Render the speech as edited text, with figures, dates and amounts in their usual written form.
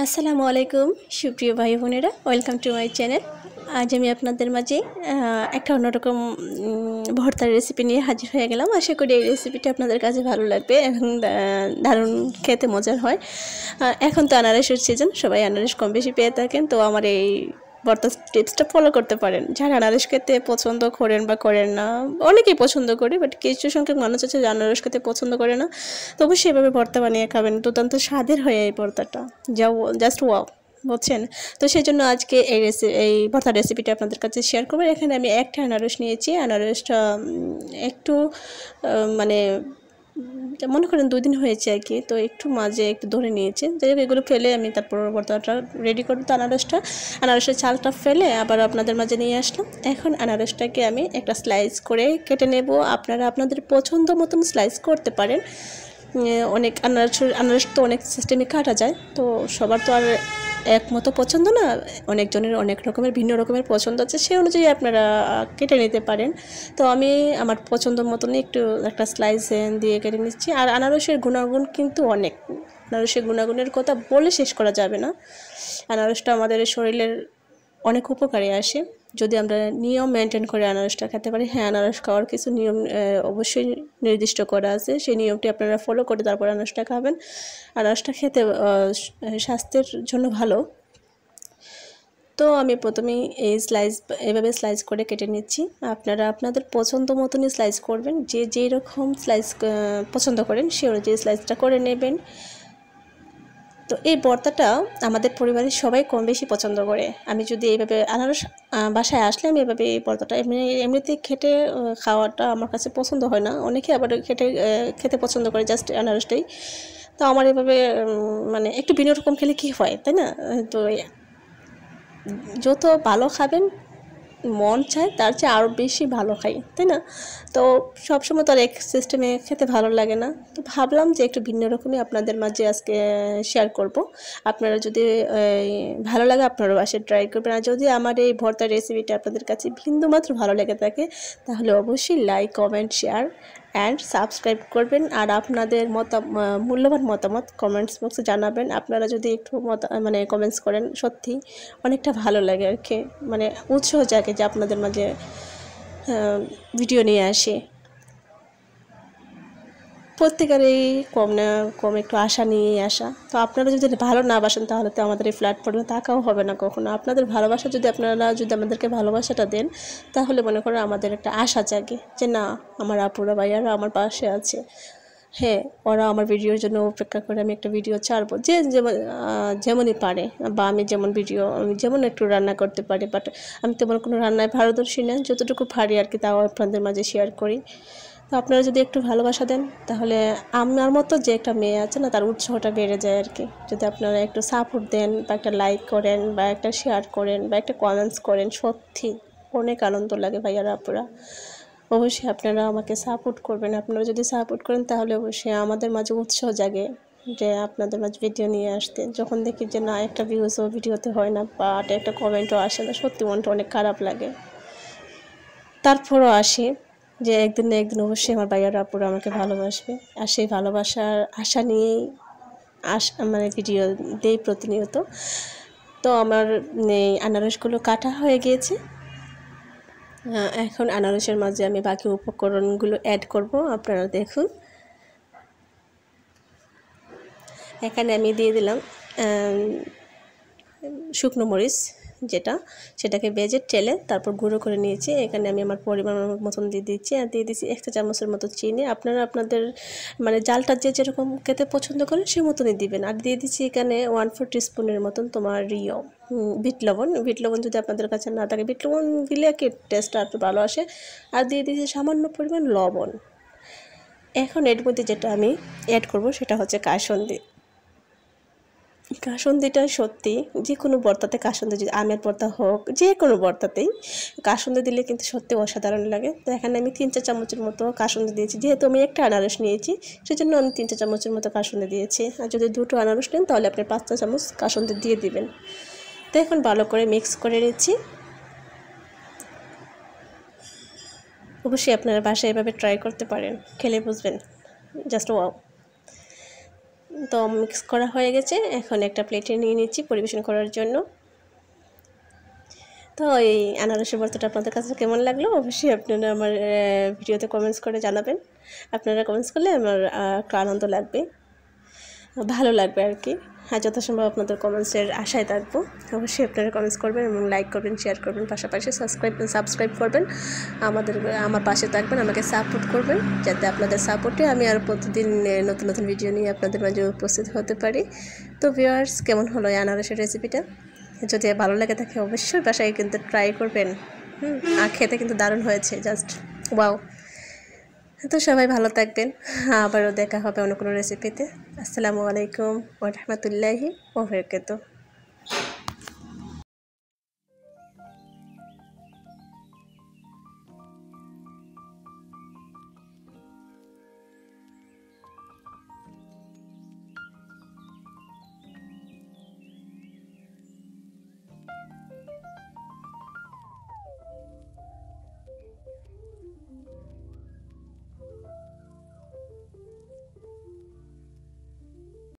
আসসালামু আলাইকুম সুপ্রিয় ভাই বোনেরা, ওয়েলকাম টু মাই চ্যানেল। আজ আমি আপনাদের মাঝে একটা অন্যরকম ভর্তার রেসিপি নিয়ে হাজির হয়ে গেলাম। আশা করি এই রেসিপিটা আপনাদের কাছে ভালো লাগবে এবং দারুণ খেতে মজার হয়। এখন তো আনারসের সিজন, সবাই আনারস কম বেশি পেয়ে থাকেন। তো আমার এই ভর্তার টিপসটা ফলো করতে পারেন। যারা আনারস খেতে পছন্দ করেন বা করেন না, অনেকেই পছন্দ করে, বাট কিছু সংখ্যক মানুষ আছে যে আনারস খেতে পছন্দ করে না। তবু সেভাবে ভর্তা বানিয়ে খাবেন, দুর্দান্ত স্বাদের হয় এই ভর্তাটা, জাস্ট ওয়াও, বুঝছেন? তো সেই জন্য আজকে এই ভর্তার রেসিপিটা আপনাদের কাছে শেয়ার করবো। এখানে আমি একটা আনারস নিয়েছি। আনারসটা একটু মানে মনে করেন 2 দিন হয়েছে আর কি, তো একটু মাঝে একটু ধরে নিয়েছে। যাই হোক, এগুলো ফেলে আমি তারপর ভর্তাটা রেডি করবো। তো আনারসের ছালটা ফেলে আবার আপনাদের মাঝে নিয়ে আসলাম। এখন আনারসটাকে আমি একটা স্লাইস করে কেটে নেব। আপনারা আপনাদের পছন্দ মতন স্লাইস করতে পারেন। অনেক আনারস তো অনেক সিস্টেমে কাটা যায়, তো সবার তো আর একমতো পছন্দ না, অনেকজনের অনেক রকমের ভিন্ন রকমের পছন্দ আছে, সেই অনুযায়ী আপনারা কেটে নিতে পারেন। তো আমি আমার পছন্দ মতনই একটা স্লাইস দিয়ে কেটে নিচ্ছি। আর আনারসের গুণাগুণ কিন্তু অনেক, আনারসের গুণাগুণের কথা বলে শেষ করা যাবে না। আনারসটা আমাদের শরীরের অনেক উপকারে আসে যদি আমরা নিয়ম মেনটেন করে আনারসটা খেতে পারি। হ্যাঁ, আনারস খাওয়ার কিছু নিয়ম অবশ্যই নির্দিষ্ট করা আছে, সেই নিয়মটি আপনারা ফলো করে তারপর আনারসটা খাবেন। আনারসটা খেতে স্বাস্থ্যের জন্য ভালো। তো আমি প্রথমেই এভাবে স্লাইস করে কেটে নিচ্ছি। আপনারা আপনাদের পছন্দ মতনই স্লাইস করবেন, যে যেই রকম স্লাইস পছন্দ করেন সে অনুযায়ী স্লাইসটা করে নেবেন। তো এই ভর্তাটা আমাদের পরিবারের সবাই কম বেশি পছন্দ করে। আমি যদি এইভাবে আনারস বাসায় আসলে আমি এভাবে এই ভর্তাটা এমনিতেই খাওয়াটা আমার কাছে পছন্দ হয় না। অনেকে আবার খেতে পছন্দ করে জাস্ট আনারসটাই। তো আমার এভাবে মানে একটু ভিন্ন রকম খেলে কী হয়, তাই না? তো যত ভালো খাবেন মন চায় তার চেয়ে আরও বেশি ভালো খাই, তাই না? তো সবসময় তো আর এক সিস্টেমে খেতে ভালো লাগে না। তো ভাবলাম যে একটু ভিন্ন রকমই আপনাদের মাঝে আজকে শেয়ার করব। আপনারা যদি ভালো লাগে আপনারাও বাসায় ট্রাই করবেন। আর যদি আমার এই ভর্তার রেসিপিটা আপনাদের কাছে বিন্দুমাত্র ভালো লেগে থাকে তাহলে অবশ্যই like, comment, share and subscribe করবেন। আর আপনাদের মূল্যবান মতামত কমেন্টস বক্সে জানাবেন। আপনারা যদি একটু কমেন্টস করেন, সত্যি অনেকটা ভালো লাগে আর কি, মানে উৎসাহ জাগে যে আপনাদের মাঝে ভিডিও নিয়ে আসে। প্রত্যেকেরই কম না কম একটু আশা নিয়েই আসা। তো আপনারা যদি ভালো না বাসেন তাহলে তো আমাদের এই প্ল্যাটফর্মে থাকাও হবে না কখনো। আপনাদের ভালোবাসা আপনারা যদি আমাদেরকে ভালোবাসাটা দেন তাহলে মনে করো আমাদের একটা আশা জাগে যে না, আমার আপুরা ভাইয়ারা আমার পাশে আছে। হ্যাঁ, ওরা আমার ভিডিওর জন্য অপেক্ষা করে, আমি একটা ভিডিও ছাড়বো যে যেমনই পারে, বা আমি যেমন একটু রান্না করতে পারি, বাট আমি তেমন কোনো রান্নায় পারদর্শী না, যতটুকু পারি আর কি তাও আপনাদের মাঝে শেয়ার করি। তো আপনারা যদি একটু ভালোবাসা দেন তাহলে আমার মতো যে একটা মেয়ে আছে না, তার উৎসাহটা বেড়ে যায় আর কি। যদি আপনারা একটু সাপোর্ট দেন বা একটা লাইক করেন বা একটা শেয়ার করেন বা একটা কমেন্টস করেন, সত্যি অনেক আনন্দ লাগে ভাইয়ারা আপুরা। অবশ্যই আপনারা আমাকে সাপোর্ট করবেন। আপনারা যদি সাপোর্ট করেন তাহলে অবশ্যই আমাদের মাঝে উৎসাহ জাগে যে আপনাদের মাঝে ভিডিও নিয়ে আসতে। যখন দেখি যে না, একটা ভিউজও ভিডিওতে হয় না বা একটা কমেন্টও আসে না, সত্যি মনটা অনেক খারাপ লাগে। তারপরও আসে যে একদিন না একদিন অবশ্যই আমার ভাইয়ারা আপুরা আমাকে ভালোবাসবে। আর সেই ভালোবাসার আশা নিয়েই ভিডিও দেই প্রতিনিয়ত। তো আমার এই আনারসগুলো কাটা হয়ে গিয়েছে। এখন আনারসের মাঝে আমি বাকি উপকরণগুলো অ্যাড করব। আপনারা দেখুন, এখানে আমি দিয়ে দিলাম শুকনো মরিচ, সেটাকে ভেজে টেলে তারপর গুঁড়ো করে নিয়েছি। এখানে আমি আমার পরিমাণ মতন দিয়ে দিচ্ছি, আর দিয়ে দিচ্ছি 1 চা চামচের মতো চিনি। আপনারা আপনাদের জালটা যেরকম খেতে পছন্দ করেন সে মতনই দিবেন। আর দিয়ে দিচ্ছি এখানে 1/4 টিস্পুনের মতন বিট লবণ যদি আপনাদের কাছে না থাকে, বিট লবণ দিলে কি টেস্টটা একটু ভালো আসে। আর দিয়ে দিচ্ছি সামান্য পরিমাণ লবণ। এখন এর মধ্যে যেটা আমি অ্যাড করব সেটা হচ্ছে কাসুন্দিটা সত্যি যে কোনো ভর্তাতে কাসুন্দি, যদি আমের ভর্তা হোক, যে কোনো ভর্তাতেই কাসুন্দি দিলে কিন্তু সত্যি অসাধারণ লাগে। তো এখানে আমি 3 চা চামচের মতো কাসুন্দি দিয়েছি। যেহেতু আমি একটা আনারস নিয়েছি সেজন্য আমি 3 চা চামচের মতো কাসুন্দি দিয়েছি। আর যদি 2টো আনারস নেন তাহলে আপনি 5 চা চামচ কাসুন্দি দিয়ে দিবেন। তো এখন ভালো করে মিক্স করে নিচ্ছি। অবশ্যই আপনারা বাসায় এভাবে ট্রাই করতে পারেন, খেলে বুঝবেন জাস্ট ওয়াও। তো মিক্স করা হয়ে গেছে, এখন একটা প্লেটে নিয়ে নিচ্ছি পরিবেশন করার জন্য। তো এই আনারসের ভর্তাটা আপনাদের কাছে কেমন লাগলো অবশ্যই আপনারা আমার ভিডিওতে কমেন্টস করে জানাবেন। আপনারা কমেন্টস করলে আমার একটু আনন্দ লাগবে, ভালো লাগবে আর কি। আর যথাসম্ভব আপনাদের কমেন্টসের আশায় থাকবো। অবশ্যই আপনারা কমেন্টস করবেন এবং লাইক করবেন, শেয়ার করবেন, পাশাপাশি সাবস্ক্রাইব করবেন, আমার পাশে থাকবেন, আমাকে সাপোর্ট করবেন, যাতে আপনাদের সাপোর্টে আমি আর প্রতিদিন নতুন নতুন ভিডিও নিয়ে আপনাদের মাঝে উপস্থিত হতে পারি। তো ভিউয়ার্স, কেমন হলো এই আনারসের রেসিপিটা? যদি ভালো লাগে থাকে অবশ্যই বাসায় কিন্তু ট্রাই করবেন। আর খেতে কিন্তু দারুণ হয়েছে, জাস্ট ওয়াও। তো সবাই ভালো থাকবেন, আবারও দেখা হবে অন্য কোনো রেসিপিতে। আসসালামু আলাইকুম ওয়া রাহমাতুল্লাহি ওয়া বারাকাতুহু।